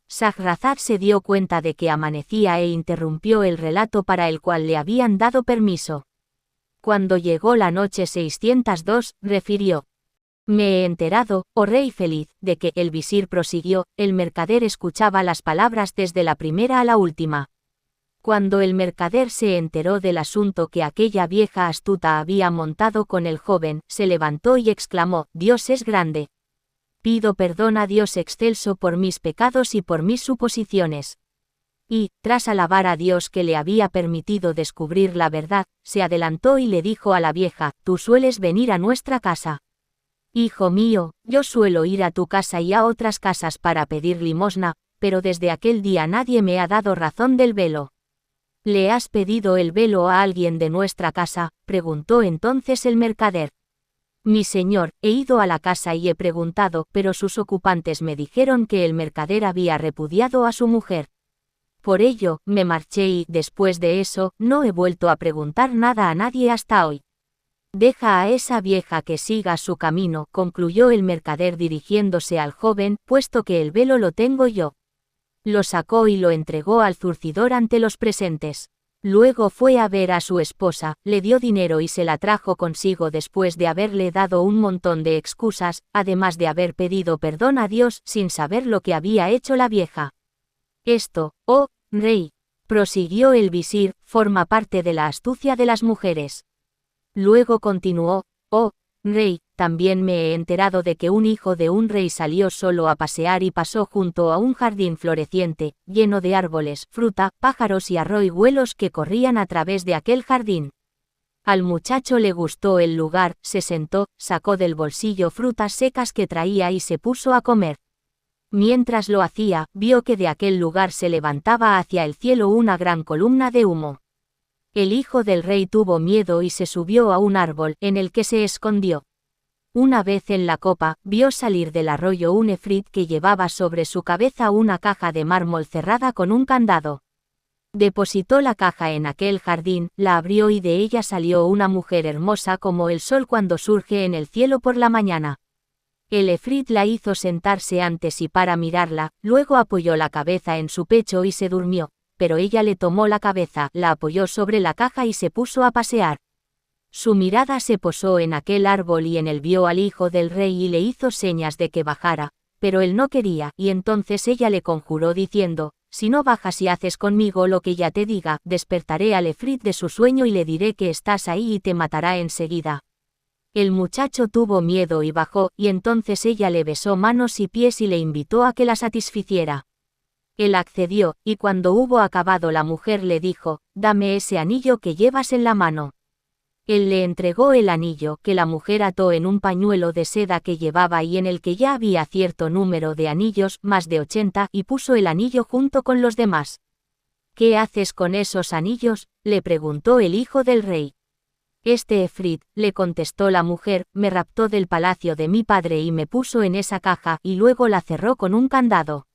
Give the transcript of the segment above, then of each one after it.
Shahrazad se dio cuenta de que amanecía e interrumpió el relato para el cual le habían dado permiso. Cuando llegó la noche 602, refirió: Me he enterado, oh rey feliz, de que, el visir prosiguió, el mercader escuchaba las palabras desde la primera a la última. Cuando el mercader se enteró del asunto que aquella vieja astuta había montado con el joven, se levantó y exclamó: Dios es grande. Pido perdón a Dios excelso por mis pecados y por mis suposiciones. Y, tras alabar a Dios que le había permitido descubrir la verdad, se adelantó y le dijo a la vieja: Tú sueles venir a nuestra casa. Hijo mío, yo suelo ir a tu casa y a otras casas para pedir limosna, pero desde aquel día nadie me ha dado razón del velo. ¿Le has pedido el velo a alguien de nuestra casa?, preguntó entonces el mercader. Mi señor, he ido a la casa y he preguntado, pero sus ocupantes me dijeron que el mercader había repudiado a su mujer. Por ello, me marché y, después de eso, no he vuelto a preguntar nada a nadie hasta hoy. Deja a esa vieja que siga su camino, concluyó el mercader dirigiéndose al joven, puesto que el velo lo tengo yo. Lo sacó y lo entregó al zurcidor ante los presentes. Luego fue a ver a su esposa, le dio dinero y se la trajo consigo después de haberle dado un montón de excusas, además de haber pedido perdón a Dios sin saber lo que había hecho la vieja. Esto, oh rey, prosiguió el visir, forma parte de la astucia de las mujeres. Luego continuó: oh rey, también me he enterado de que un hijo de un rey salió solo a pasear y pasó junto a un jardín floreciente, lleno de árboles, fruta, pájaros y arroyuelos que corrían a través de aquel jardín. Al muchacho le gustó el lugar, se sentó, sacó del bolsillo frutas secas que traía y se puso a comer. Mientras lo hacía, vio que de aquel lugar se levantaba hacia el cielo una gran columna de humo. El hijo del rey tuvo miedo y se subió a un árbol, en el que se escondió. Una vez en la copa, vio salir del arroyo un efrit que llevaba sobre su cabeza una caja de mármol cerrada con un candado. Depositó la caja en aquel jardín, la abrió y de ella salió una mujer hermosa como el sol cuando surge en el cielo por la mañana. El efrit la hizo sentarse ante sí para mirarla, luego apoyó la cabeza en su pecho y se durmió, pero ella le tomó la cabeza, la apoyó sobre la caja y se puso a pasear. Su mirada se posó en aquel árbol y en él vio al hijo del rey y le hizo señas de que bajara, pero él no quería, y entonces ella le conjuró diciendo: Si no bajas y haces conmigo lo que ya te diga, despertaré al efrit de su sueño y le diré que estás ahí y te matará enseguida. El muchacho tuvo miedo y bajó, y entonces ella le besó manos y pies y le invitó a que la satisficiera. Él accedió, y cuando hubo acabado la mujer le dijo: Dame ese anillo que llevas en la mano. Él le entregó el anillo, que la mujer ató en un pañuelo de seda que llevaba y en el que ya había cierto número de anillos, más de 80, y puso el anillo junto con los demás. ¿Qué haces con esos anillos?, le preguntó el hijo del rey. Este efrit, le contestó la mujer, me raptó del palacio de mi padre y me puso en esa caja, y luego la cerró con un candado.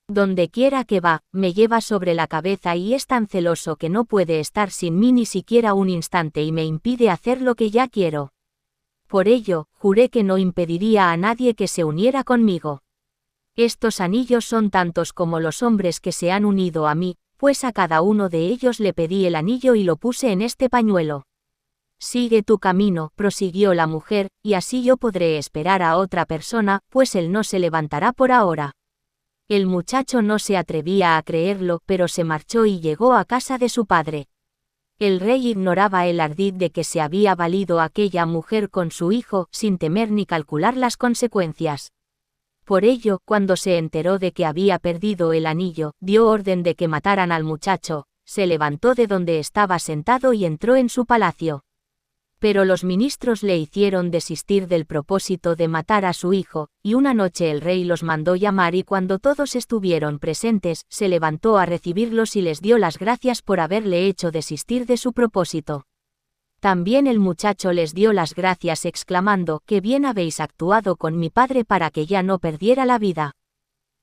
Donde quiera que va, me lleva sobre la cabeza y es tan celoso que no puede estar sin mí ni siquiera un instante y me impide hacer lo que ya quiero. Por ello, juré que no impediría a nadie que se uniera conmigo. Estos anillos son tantos como los hombres que se han unido a mí, pues a cada uno de ellos le pedí el anillo y lo puse en este pañuelo. Sigue tu camino, prosiguió la mujer, y así yo podré esperar a otra persona, pues él no se levantará por ahora. El muchacho no se atrevía a creerlo, pero se marchó y llegó a casa de su padre. El rey ignoraba el ardid de que se había valido aquella mujer con su hijo, sin temer ni calcular las consecuencias. Por ello, cuando se enteró de que había perdido el anillo, dio orden de que mataran al muchacho, se levantó de donde estaba sentado y entró en su palacio. Pero los ministros le hicieron desistir del propósito de matar a su hijo, y una noche el rey los mandó llamar y cuando todos estuvieron presentes, se levantó a recibirlos y les dio las gracias por haberle hecho desistir de su propósito. También el muchacho les dio las gracias exclamando: «Qué bien habéis actuado con mi padre para que ya no perdiera la vida.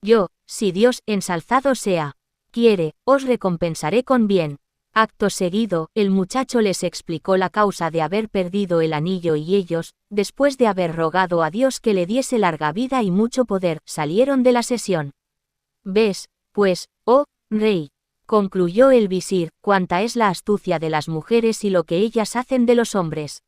Yo, si Dios, ensalzado sea, quiere, os recompensaré con bien». Acto seguido, el muchacho les explicó la causa de haber perdido el anillo y ellos, después de haber rogado a Dios que le diese larga vida y mucho poder, salieron de la sesión. Ves, pues, oh, rey, concluyó el visir, cuánta es la astucia de las mujeres y lo que ellas hacen de los hombres.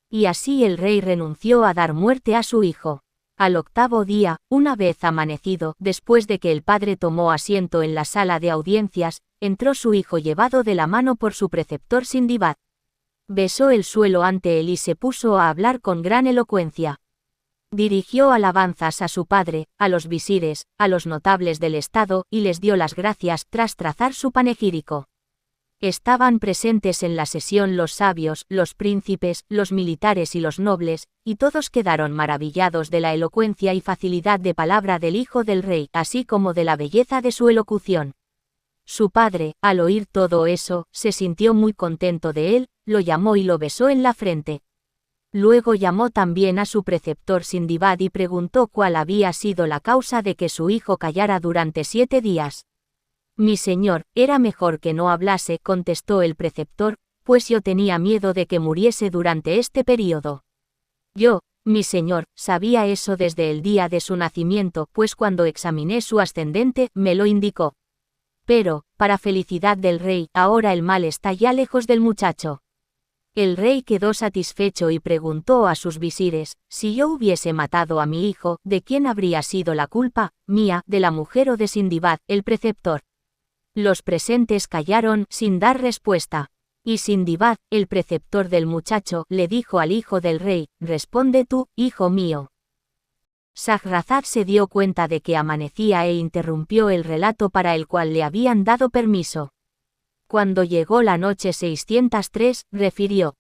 Y así el rey renunció a dar muerte a su hijo. Al octavo día, una vez amanecido, después de que el padre tomó asiento en la sala de audiencias, entró su hijo llevado de la mano por su preceptor Sindibad. Besó el suelo ante él y se puso a hablar con gran elocuencia. Dirigió alabanzas a su padre, a los visires, a los notables del estado, y les dio las gracias tras trazar su panegírico. Estaban presentes en la sesión los sabios, los príncipes, los militares y los nobles, y todos quedaron maravillados de la elocuencia y facilidad de palabra del hijo del rey, así como de la belleza de su elocución. Su padre, al oír todo eso, se sintió muy contento de él, lo llamó y lo besó en la frente. Luego llamó también a su preceptor Sindibad y preguntó cuál había sido la causa de que su hijo callara durante 7 días. Mi señor, era mejor que no hablase, contestó el preceptor, pues yo tenía miedo de que muriese durante este período. Yo, mi señor, sabía eso desde el día de su nacimiento, pues cuando examiné su ascendente, me lo indicó. Pero, para felicidad del rey, ahora el mal está ya lejos del muchacho. El rey quedó satisfecho y preguntó a sus visires, si yo hubiese matado a mi hijo, ¿de quién habría sido la culpa, mía, de la mujer o de Sindibad, el preceptor? Los presentes callaron, sin dar respuesta. Y Sindibad, el preceptor del muchacho, le dijo al hijo del rey, responde tú, hijo mío. Shahrazad se dio cuenta de que amanecía e interrumpió el relato para el cual le habían dado permiso. Cuando llegó la noche 603, refirió.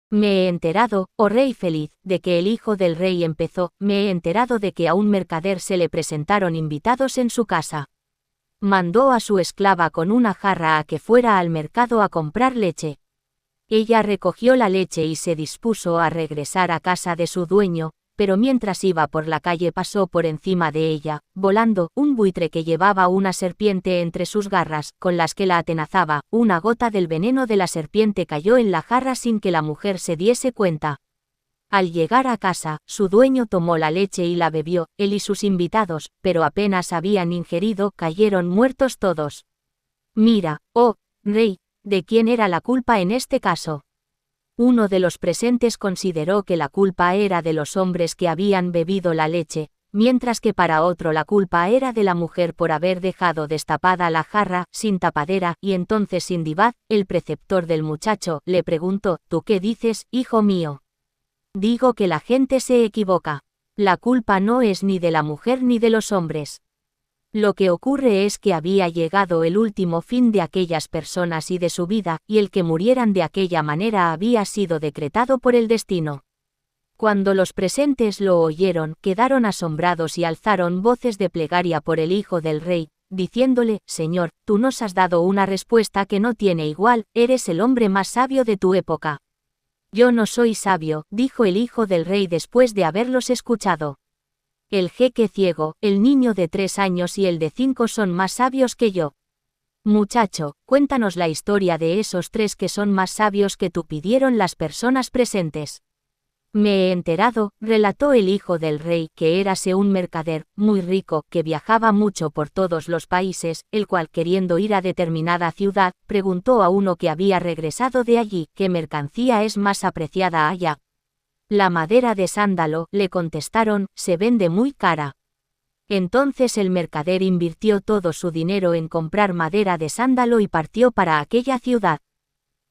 Me he enterado, oh rey feliz, de que el hijo del rey empezó, me he enterado de que a un mercader se le presentaron invitados en su casa. Mandó a su esclava con una jarra a que fuera al mercado a comprar leche. Ella recogió la leche y se dispuso a regresar a casa de su dueño, pero mientras iba por la calle pasó por encima de ella, volando, un buitre que llevaba una serpiente entre sus garras, con las que la atenazaba. Una gota del veneno de la serpiente cayó en la jarra sin que la mujer se diese cuenta. Al llegar a casa, su dueño tomó la leche y la bebió, él y sus invitados, pero apenas habían ingerido, cayeron muertos todos. Mira, oh, rey, ¿de quién era la culpa en este caso? Uno de los presentes consideró que la culpa era de los hombres que habían bebido la leche, mientras que para otro la culpa era de la mujer por haber dejado destapada la jarra, sin tapadera, y entonces Sindibad, el preceptor del muchacho, le preguntó, ¿tú qué dices, hijo mío? Digo que la gente se equivoca. La culpa no es ni de la mujer ni de los hombres. Lo que ocurre es que había llegado el último fin de aquellas personas y de su vida, y el que murieran de aquella manera había sido decretado por el destino. Cuando los presentes lo oyeron, quedaron asombrados y alzaron voces de plegaria por el hijo del rey, diciéndole, Señor, tú nos has dado una respuesta que no tiene igual, eres el hombre más sabio de tu época. Yo no soy sabio, dijo el hijo del rey después de haberlos escuchado. El jeque ciego, el niño de 3 años y el de 5 son más sabios que yo. Muchacho, cuéntanos la historia de esos 3 que son más sabios que tú, pidieron las personas presentes. Me he enterado, relató el hijo del rey, que érase un mercader, muy rico, que viajaba mucho por todos los países, el cual queriendo ir a determinada ciudad, preguntó a uno que había regresado de allí, ¿qué mercancía es más apreciada allá? La madera de sándalo, le contestaron, se vende muy cara. Entonces el mercader invirtió todo su dinero en comprar madera de sándalo y partió para aquella ciudad.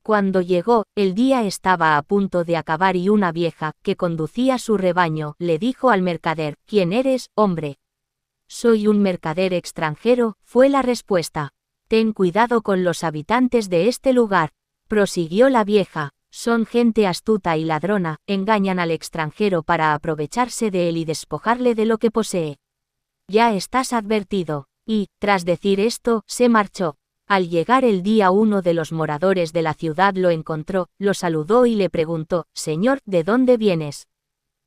Cuando llegó, el día estaba a punto de acabar y una vieja, que conducía su rebaño, le dijo al mercader, ¿quién eres, hombre? Soy un mercader extranjero, fue la respuesta. Ten cuidado con los habitantes de este lugar, prosiguió la vieja. Son gente astuta y ladrona, engañan al extranjero para aprovecharse de él y despojarle de lo que posee. Ya estás advertido. Y, tras decir esto, se marchó. Al llegar el día, uno de los moradores de la ciudad lo encontró, lo saludó y le preguntó, Señor, ¿de dónde vienes?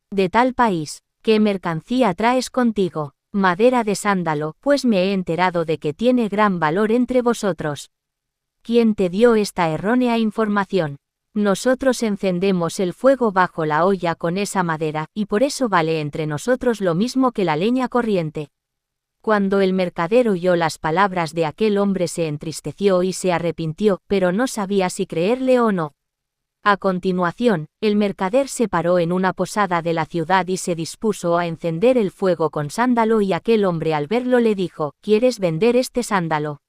De tal país. ¿Qué mercancía traes contigo? Madera de sándalo, pues me he enterado de que tiene gran valor entre vosotros. ¿Quién te dio esta errónea información? Nosotros encendemos el fuego bajo la olla con esa madera, y por eso vale entre nosotros lo mismo que la leña corriente. Cuando el mercader oyó las palabras de aquel hombre se entristeció y se arrepintió, pero no sabía si creerle o no. A continuación, el mercader se paró en una posada de la ciudad y se dispuso a encender el fuego con sándalo y aquel hombre al verlo le dijo, ¿quieres vender este sándalo?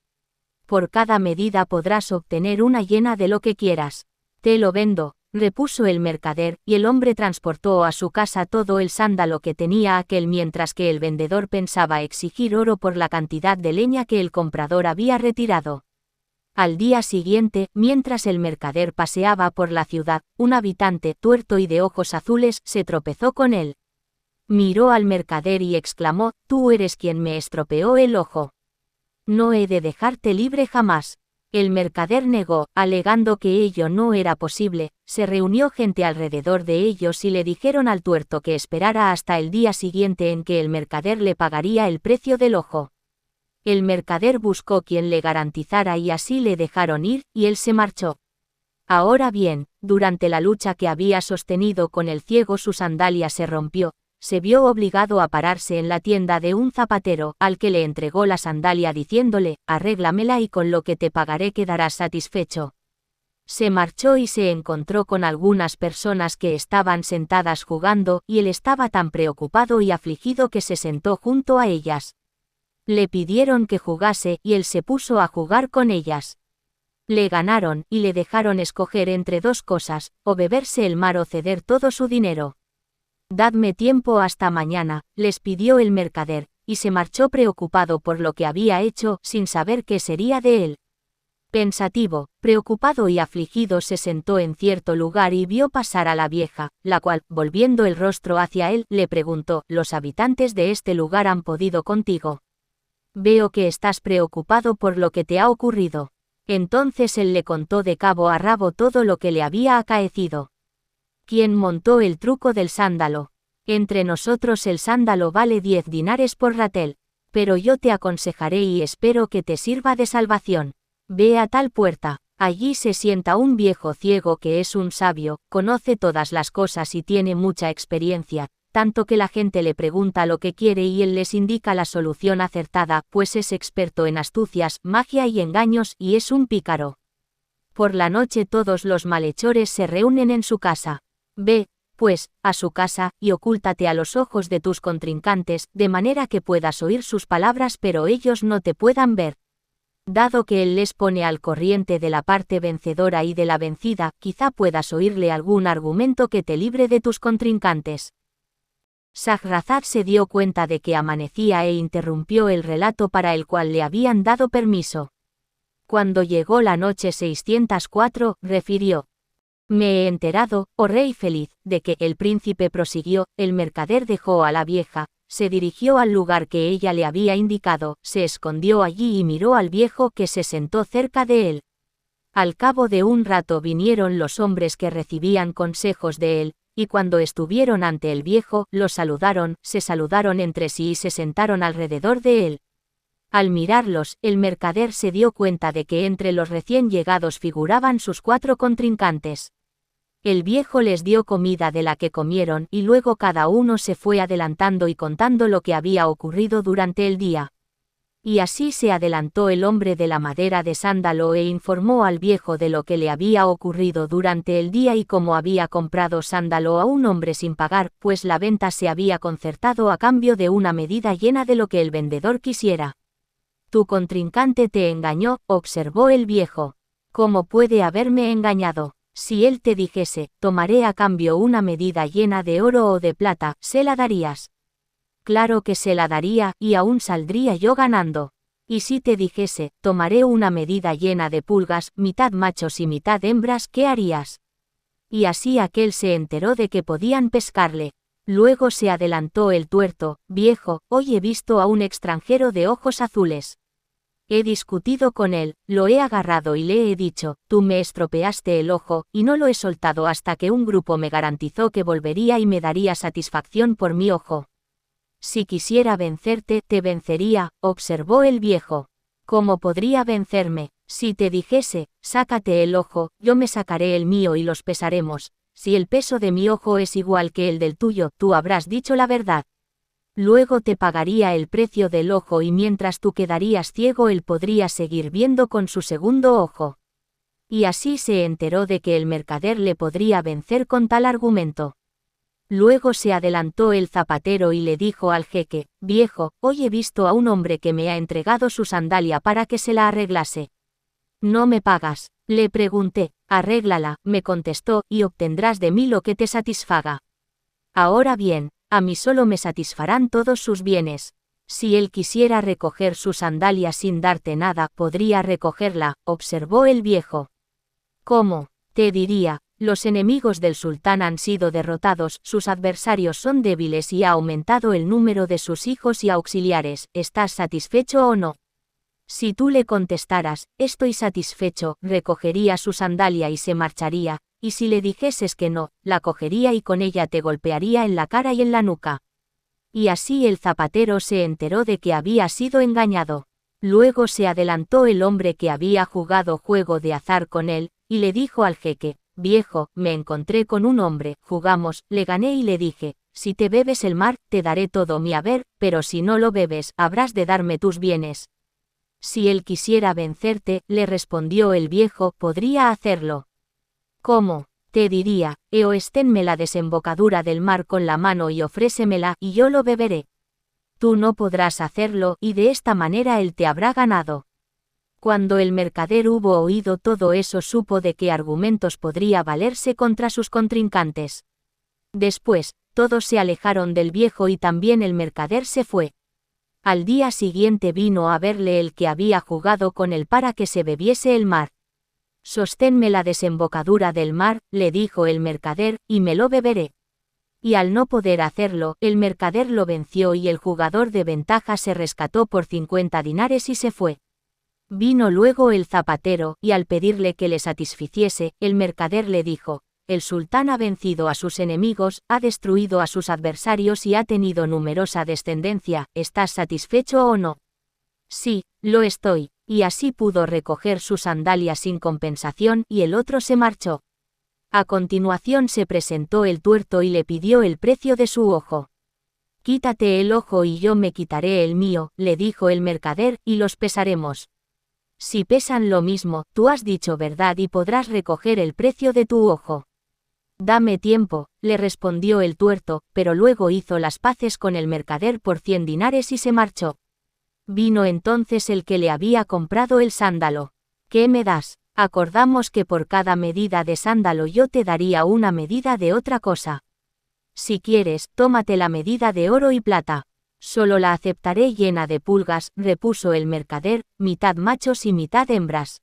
Por cada medida podrás obtener una llena de lo que quieras. Te lo vendo, repuso el mercader, y el hombre transportó a su casa todo el sándalo que tenía aquel mientras que el vendedor pensaba exigir oro por la cantidad de leña que el comprador había retirado. Al día siguiente, mientras el mercader paseaba por la ciudad, un habitante, tuerto y de ojos azules, se tropezó con él. Miró al mercader y exclamó, «Tú eres quien me estropeó el ojo. No he de dejarte libre jamás». El mercader negó, alegando que ello no era posible. Se reunió gente alrededor de ellos y le dijeron al tuerto que esperara hasta el día siguiente en que el mercader le pagaría el precio del ojo. El mercader buscó quien le garantizara y así le dejaron ir, y él se marchó. Ahora bien, durante la lucha que había sostenido con el ciego su sandalia se rompió, se vio obligado a pararse en la tienda de un zapatero, al que le entregó la sandalia diciéndole, arréglamela y con lo que te pagaré quedarás satisfecho. Se marchó y se encontró con algunas personas que estaban sentadas jugando, y él estaba tan preocupado y afligido que se sentó junto a ellas. Le pidieron que jugase y él se puso a jugar con ellas. Le ganaron y le dejaron escoger entre dos cosas, o beberse el mar o ceder todo su dinero. «Dadme tiempo hasta mañana», les pidió el mercader, y se marchó preocupado por lo que había hecho, sin saber qué sería de él. Pensativo, preocupado y afligido se sentó en cierto lugar y vio pasar a la vieja, la cual, volviendo el rostro hacia él, le preguntó, «¿Los habitantes de este lugar han podido contigo? Veo que estás preocupado por lo que te ha ocurrido». Entonces él le contó de cabo a rabo todo lo que le había acaecido. «¿Quién montó el truco del sándalo? Entre nosotros el sándalo vale 10 dinares por ratel, pero yo te aconsejaré y espero que te sirva de salvación. Ve a tal puerta, allí se sienta un viejo ciego que es un sabio, conoce todas las cosas y tiene mucha experiencia, tanto que la gente le pregunta lo que quiere y él les indica la solución acertada, pues es experto en astucias, magia y engaños y es un pícaro. Por la noche todos los malhechores se reúnen en su casa. Ve, pues, a su casa, y ocúltate a los ojos de tus contrincantes, de manera que puedas oír sus palabras pero ellos no te puedan ver. Dado que él les pone al corriente de la parte vencedora y de la vencida, quizá puedas oírle algún argumento que te libre de tus contrincantes». Shahrazad se dio cuenta de que amanecía e interrumpió el relato para el cual le habían dado permiso. Cuando llegó la noche 604, refirió: «Me he enterado, oh rey feliz, de que», el príncipe prosiguió, «el mercader dejó a la vieja, se dirigió al lugar que ella le había indicado, se escondió allí y miró al viejo que se sentó cerca de él. Al cabo de un rato vinieron los hombres que recibían consejos de él, y cuando estuvieron ante el viejo, lo saludaron, se saludaron entre sí y se sentaron alrededor de él. Al mirarlos, el mercader se dio cuenta de que entre los recién llegados figuraban sus 4 contrincantes. El viejo les dio comida de la que comieron y luego cada uno se fue adelantando y contando lo que había ocurrido durante el día. Y así se adelantó el hombre de la madera de sándalo e informó al viejo de lo que le había ocurrido durante el día y cómo había comprado sándalo a un hombre sin pagar, pues la venta se había concertado a cambio de una medida llena de lo que el vendedor quisiera. «Tu contrincante te engañó», observó el viejo. «¿Cómo puede haberme engañado? Si él te dijese, tomaré a cambio una medida llena de oro o de plata, ¿se la darías?» «Claro que se la daría, y aún saldría yo ganando. Y si te dijese, tomaré una medida llena de pulgas, mitad machos y mitad hembras, ¿qué harías?» Y así aquel se enteró de que podían pescarle. Luego se adelantó el tuerto: «Viejo, hoy he visto a un extranjero de ojos azules. He discutido con él, lo he agarrado y le he dicho, tú me estropeaste el ojo, y no lo he soltado hasta que un grupo me garantizó que volvería y me daría satisfacción por mi ojo. Si quisiera vencerte, te vencería», observó el viejo. «¿Cómo podría vencerme? Si te dijese, sácate el ojo, yo me sacaré el mío y los pesaremos. Si el peso de mi ojo es igual que el del tuyo, tú habrás dicho la verdad». Luego te pagaría el precio del ojo y mientras tú quedarías ciego él podría seguir viendo con su segundo ojo. Y así se enteró de que el mercader le podría vencer con tal argumento. Luego se adelantó el zapatero y le dijo al jeque: «Viejo, hoy he visto a un hombre que me ha entregado su sandalia para que se la arreglase». «¿No me pagas?», le pregunté. «Arréglala», me contestó, «y obtendrás de mí lo que te satisfaga». Ahora bien, a mí solo me satisfarán todos sus bienes. Si él quisiera recoger su sandalia sin darte nada, podría recogerla, observó el viejo. ¿Cómo? Te diría, los enemigos del sultán han sido derrotados, sus adversarios son débiles y ha aumentado el número de sus hijos y auxiliares, ¿estás satisfecho o no? Si tú le contestaras, estoy satisfecho, recogería su sandalia y se marcharía, y si le dijeses que no, la cogería y con ella te golpearía en la cara y en la nuca. Y así el zapatero se enteró de que había sido engañado. Luego se adelantó el hombre que había jugado juego de azar con él, y le dijo al jeque: «Viejo, me encontré con un hombre, jugamos, le gané y le dije, si te bebes el mar, te daré todo mi haber, pero si no lo bebes, habrás de darme tus bienes». Si él quisiera vencerte, le respondió el viejo, podría hacerlo. ¿Cómo? Te diría, esténme la desembocadura del mar con la mano y ofrécemela, y yo lo beberé. Tú no podrás hacerlo, y de esta manera él te habrá ganado. Cuando el mercader hubo oído todo eso supo de qué argumentos podría valerse contra sus contrincantes. Después, todos se alejaron del viejo y también el mercader se fue. Al día siguiente vino a verle el que había jugado con él para que se bebiese el mar. «Sosténme la desembocadura del mar», le dijo el mercader, «y me lo beberé». Y al no poder hacerlo, el mercader lo venció y el jugador de ventaja se rescató por 50 dinares y se fue. Vino luego el zapatero, y al pedirle que le satisficiese, el mercader le dijo: «El sultán ha vencido a sus enemigos, ha destruido a sus adversarios y ha tenido numerosa descendencia, ¿estás satisfecho o no?» «Sí, lo estoy», y así pudo recoger su sandalia sin compensación y el otro se marchó. A continuación se presentó el tuerto y le pidió el precio de su ojo. «Quítate el ojo y yo me quitaré el mío», le dijo el mercader, «y los pesaremos. Si pesan lo mismo, tú has dicho verdad y podrás recoger el precio de tu ojo». «Dame tiempo», le respondió el tuerto, pero luego hizo las paces con el mercader por 100 dinares y se marchó. Vino entonces el que le había comprado el sándalo. «¿Qué me das?». «Acordamos que por cada medida de sándalo yo te daría una medida de otra cosa. Si quieres, tómate la medida de oro y plata». «Solo la aceptaré llena de pulgas», repuso el mercader, «mitad machos y mitad hembras».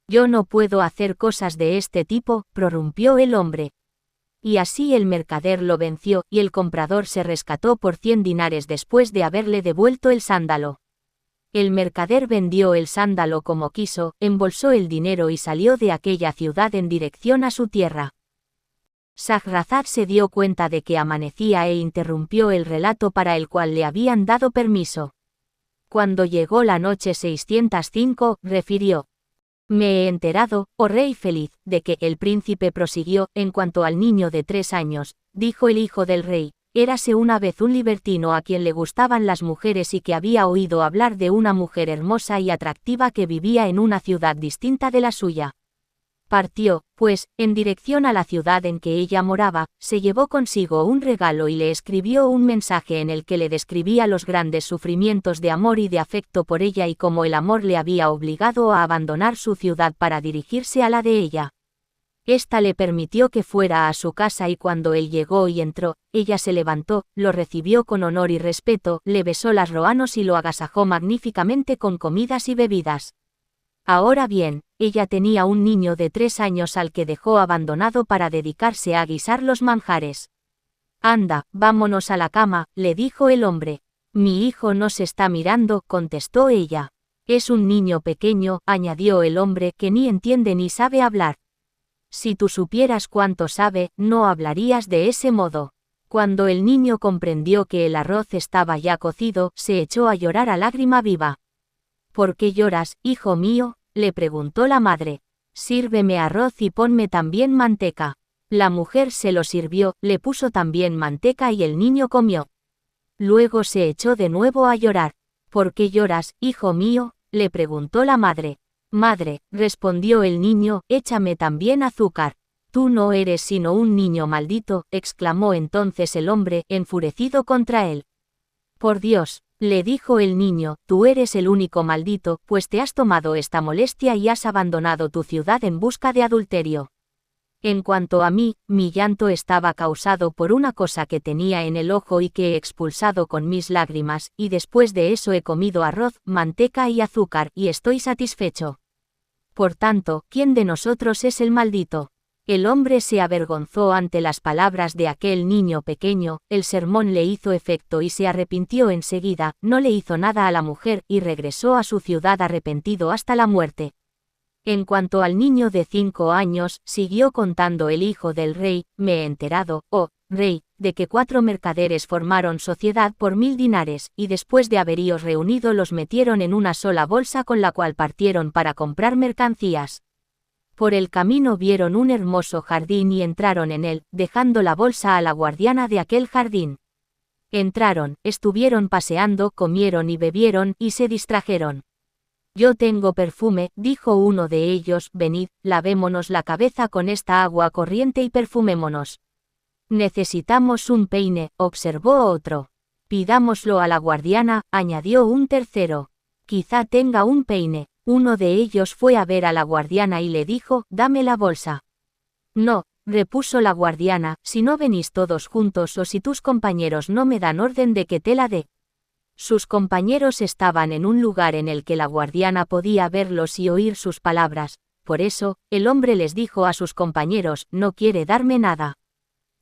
«Yo no puedo hacer cosas de este tipo», prorrumpió el hombre. Y así el mercader lo venció, y el comprador se rescató por 100 dinares después de haberle devuelto el sándalo. El mercader vendió el sándalo como quiso, embolsó el dinero y salió de aquella ciudad en dirección a su tierra. Shahrazad se dio cuenta de que amanecía e interrumpió el relato para el cual le habían dado permiso. Cuando llegó la noche 605, refirió: «Me he enterado, oh rey feliz, de que», el príncipe prosiguió, «en cuanto al niño de 3 años, dijo el hijo del rey, érase una vez un libertino a quien le gustaban las mujeres y que había oído hablar de una mujer hermosa y atractiva que vivía en una ciudad distinta de la suya. Partió, pues, en dirección a la ciudad en que ella moraba, se llevó consigo un regalo y le escribió un mensaje en el que le describía los grandes sufrimientos de amor y de afecto por ella y cómo el amor le había obligado a abandonar su ciudad para dirigirse a la de ella. Esta le permitió que fuera a su casa y cuando él llegó y entró, ella se levantó, lo recibió con honor y respeto, le besó las roanos y lo agasajó magníficamente con comidas y bebidas. Ahora bien, ella tenía un niño de 3 años al que dejó abandonado para dedicarse a guisar los manjares. «Anda, vámonos a la cama», le dijo el hombre. «Mi hijo nos está mirando», contestó ella. «Es un niño pequeño», añadió el hombre, «que ni entiende ni sabe hablar. Si tú supieras cuánto sabe, no hablarías de ese modo». Cuando el niño comprendió que el arroz estaba ya cocido, se echó a llorar a lágrima viva. «¿Por qué lloras, hijo mío?», le preguntó la madre. «Sírveme arroz y ponme también manteca». La mujer se lo sirvió, le puso también manteca y el niño comió. Luego se echó de nuevo a llorar. ¿Por qué lloras, hijo mío?, le preguntó la madre. Madre, respondió el niño, échame también azúcar. Tú no eres sino un niño maldito, exclamó entonces el hombre, enfurecido contra él. Por Dios, le dijo el niño, tú eres el único maldito, pues te has tomado esta molestia y has abandonado tu ciudad en busca de adulterio. En cuanto a mí, mi llanto estaba causado por una cosa que tenía en el ojo y que he expulsado con mis lágrimas, y después de eso he comido arroz, manteca y azúcar, y estoy satisfecho. Por tanto, ¿quién de nosotros es el maldito? El hombre se avergonzó ante las palabras de aquel niño pequeño, el sermón le hizo efecto y se arrepintió enseguida, no le hizo nada a la mujer y regresó a su ciudad arrepentido hasta la muerte. En cuanto al niño de 5 años, siguió contando el hijo del rey, me he enterado, oh rey, de que 4 mercaderes formaron sociedad por 1000 dinares, y después de haberíos reunido los metieron en una sola bolsa con la cual partieron para comprar mercancías. Por el camino vieron un hermoso jardín y entraron en él, dejando la bolsa a la guardiana de aquel jardín. Entraron, estuvieron paseando, comieron y bebieron, y se distrajeron. Yo tengo perfume, dijo uno de ellos, venid, lavémonos la cabeza con esta agua corriente y perfumémonos. Necesitamos un peine, observó otro. Pidámoslo a la guardiana, añadió un tercero. Quizá tenga un peine. Uno de ellos fue a ver a la guardiana y le dijo, dame la bolsa. No, repuso la guardiana, si no venís todos juntos o si tus compañeros no me dan orden de que te la dé. Sus compañeros estaban en un lugar en el que la guardiana podía verlos y oír sus palabras, por eso, el hombre les dijo a sus compañeros, no quiere darme nada.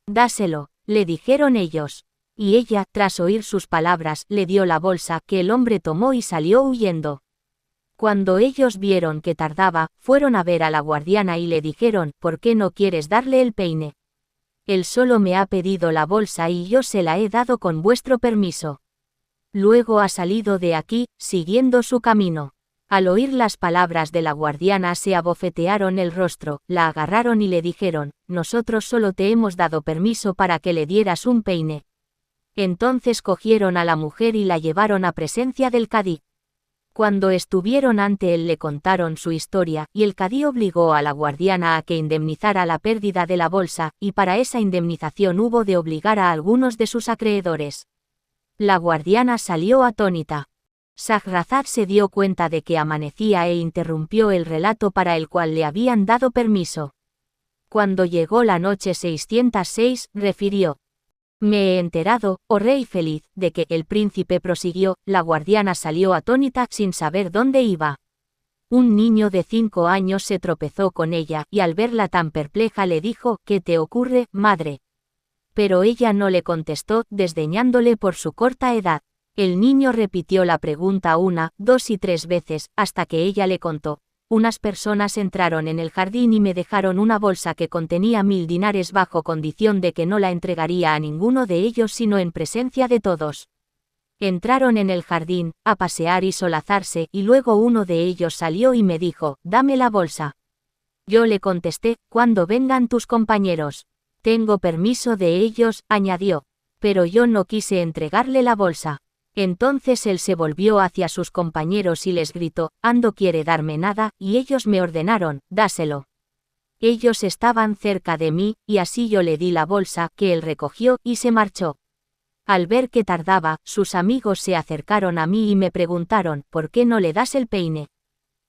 Dáselo, le dijeron ellos. Y ella, tras oír sus palabras, le dio la bolsa que el hombre tomó y salió huyendo. Cuando ellos vieron que tardaba, fueron a ver a la guardiana y le dijeron, ¿por qué no quieres darle el peine? Él solo me ha pedido la bolsa y yo se la he dado con vuestro permiso. Luego ha salido de aquí, siguiendo su camino. Al oír las palabras de la guardiana se abofetearon el rostro, la agarraron y le dijeron, nosotros solo te hemos dado permiso para que le dieras un peine. Entonces cogieron a la mujer y la llevaron a presencia del cadí. Cuando estuvieron ante él le contaron su historia, y el cadí obligó a la guardiana a que indemnizara la pérdida de la bolsa, y para esa indemnización hubo de obligar a algunos de sus acreedores. La guardiana salió atónita. Shahrazad se dio cuenta de que amanecía e interrumpió el relato para el cual le habían dado permiso. Cuando llegó la noche 606, refirió. Me he enterado, oh rey feliz, de que el príncipe prosiguió, la guardiana salió atónita sin saber dónde iba. Un niño de 5 años se tropezó con ella y al verla tan perpleja le dijo, ¿qué te ocurre, madre? Pero ella no le contestó, desdeñándole por su corta edad. El niño repitió la pregunta 1, 2 y 3 veces, hasta que ella le contó. Unas personas entraron en el jardín y me dejaron una bolsa que contenía 1000 dinares bajo condición de que no la entregaría a ninguno de ellos sino en presencia de todos. Entraron en el jardín, a pasear y solazarse, y luego uno de ellos salió y me dijo, dame la bolsa. Yo le contesté, cuando vengan tus compañeros. Tengo permiso de ellos, añadió. Pero yo no quise entregarle la bolsa. Entonces él se volvió hacia sus compañeros y les gritó, «Ando quiere darme nada», y ellos me ordenaron, «Dáselo». Ellos estaban cerca de mí, y así yo le di la bolsa, que él recogió, y se marchó. Al ver que tardaba, sus amigos se acercaron a mí y me preguntaron, «¿Por qué no le das el peine?».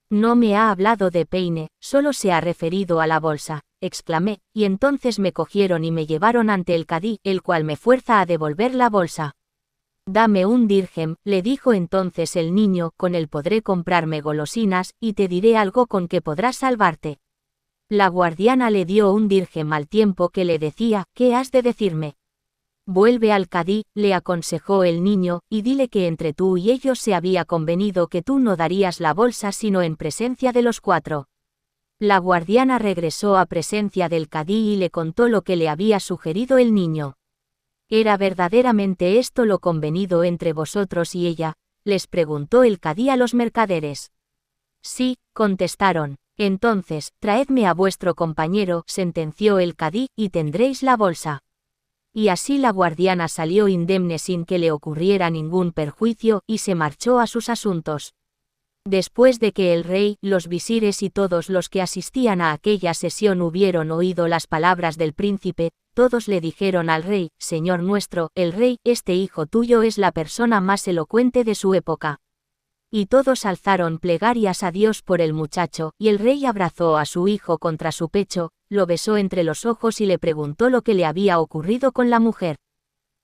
«No me ha hablado de peine, solo se ha referido a la bolsa», exclamé, y entonces me cogieron y me llevaron ante el cadí, el cual me fuerza a devolver la bolsa. «Dame un dirhem», le dijo entonces el niño, «con él podré comprarme golosinas, y te diré algo con que podrás salvarte». La guardiana le dio un dirhem al tiempo que le decía, «¿Qué has de decirme?». «Vuelve al cadí», le aconsejó el niño, «y dile que entre tú y ellos se había convenido que tú no darías la bolsa sino en presencia de los 4. La guardiana regresó a presencia del cadí y le contó lo que le había sugerido el niño. ¿Era verdaderamente esto lo convenido entre vosotros y ella?, les preguntó el cadí a los mercaderes. Sí, contestaron. Entonces, traedme a vuestro compañero, sentenció el cadí, y tendréis la bolsa. Y así la guardiana salió indemne sin que le ocurriera ningún perjuicio y se marchó a sus asuntos. Después de que el rey, los visires y todos los que asistían a aquella sesión hubieron oído las palabras del príncipe, todos le dijeron al rey: Señor nuestro, el rey, este hijo tuyo es la persona más elocuente de su época. Y todos alzaron plegarias a Dios por el muchacho, y el rey abrazó a su hijo contra su pecho, lo besó entre los ojos y le preguntó lo que le había ocurrido con la mujer.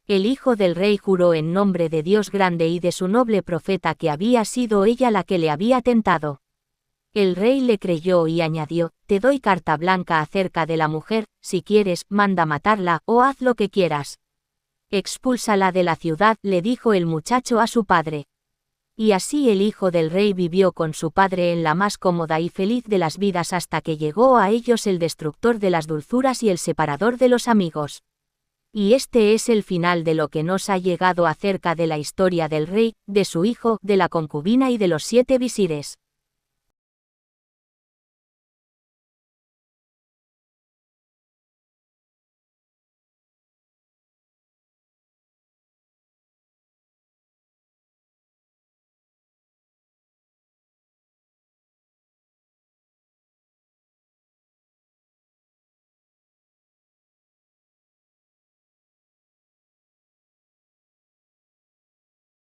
El hijo del rey juró en nombre de Dios grande y de su noble profeta que había sido ella la que le había tentado. El rey le creyó y añadió: Te doy carta blanca acerca de la mujer, si quieres, manda matarla, o haz lo que quieras. Expúlsala de la ciudad, le dijo el muchacho a su padre. Y así el hijo del rey vivió con su padre en la más cómoda y feliz de las vidas hasta que llegó a ellos el destructor de las dulzuras y el separador de los amigos. Y este es el final de lo que nos ha llegado acerca de la historia del rey, de su hijo, de la concubina y de los 7 visires.